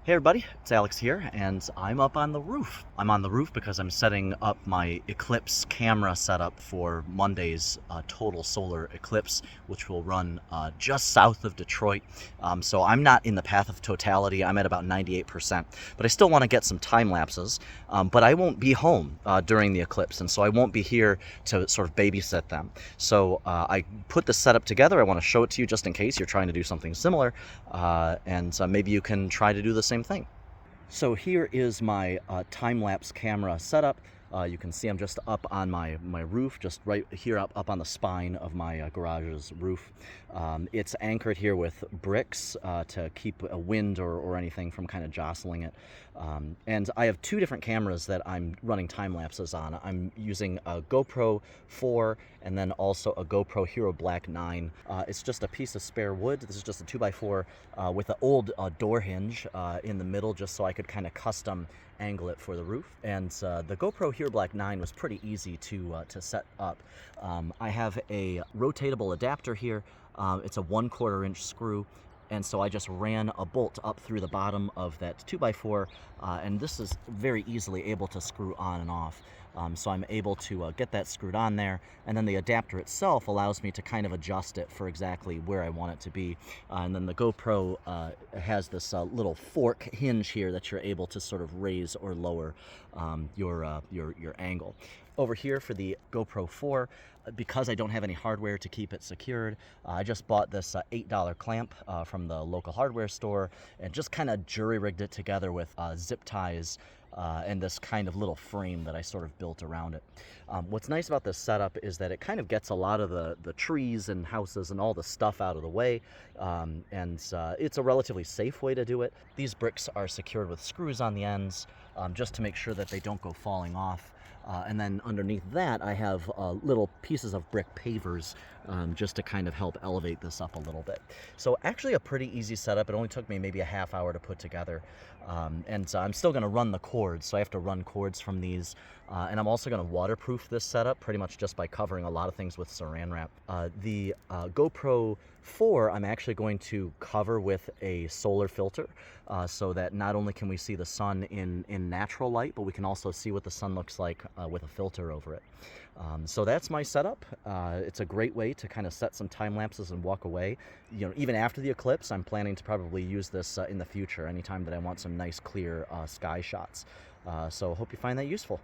Hey everybody, it's Alex here, and I'm up on the roof. I'm on the roof because I'm setting up my Eclipse camera setup for Monday's total solar eclipse, which will run just south of Detroit. So I'm not in the path of totality. I'm at about 98%, but I still want to get some time lapses. But I won't be home during the eclipse, and so I won't be here to sort of babysit them. So I put the setup together. I want to show it to you just in case you're trying to do something similar, and maybe you can try to do the same thing. So here is my time-lapse camera setup. You can see I'm just up on my roof, just right here up on the spine of my garage's roof. It's anchored here with bricks to keep a wind or anything from kind of jostling it. And I have two different cameras that I'm running time lapses on. I'm using a GoPro 4 and then also a GoPro Hero Black 9. It's just a piece of spare wood. This is just a 2x4 with an old door hinge in the middle, just so I could kind of custom angle it for the roof. And the GoPro Hero Black 9 was pretty easy to set up. I have a rotatable adapter here. It's a 1/4 inch screw, and so I just ran a bolt up through the bottom of that 2x4, and this is very easily able to screw on and off. So I'm able to get that screwed on there, and then the adapter itself allows me to kind of adjust it for exactly where I want it to be. And then the GoPro has this little fork hinge here that you're able to sort of raise or lower your angle. Over here for the GoPro 4, because I don't have any hardware to keep it secured, I just bought this $8 clamp from the local hardware store and just kind of jury-rigged it together with zip ties and this kind of little frame that I sort of built around it. What's nice about this setup is that it kind of gets a lot of the trees and houses and all the stuff out of the way, and it's a relatively safe way to do it. These bricks are secured with screws on the ends just to make sure that they don't go falling off. And then underneath that, I have little pieces of brick pavers just to kind of help elevate this up a little bit. So actually a pretty easy setup. It only took me maybe a half hour to put together. And I'm still going to run the cords, so I have to run cords from these. And I'm also going to waterproof this setup pretty much just by covering a lot of things with saran wrap. The GoPro 4 I'm actually going to cover with a solar filter so that not only can we see the sun in natural light, but we can also see what the sun looks like with a filter over it. So that's my setup. It's a great way to kind of set some time lapses and walk away. You know, even after the eclipse, I'm planning to probably use this in the future, anytime that I want some nice clear sky shots. So hope you find that useful.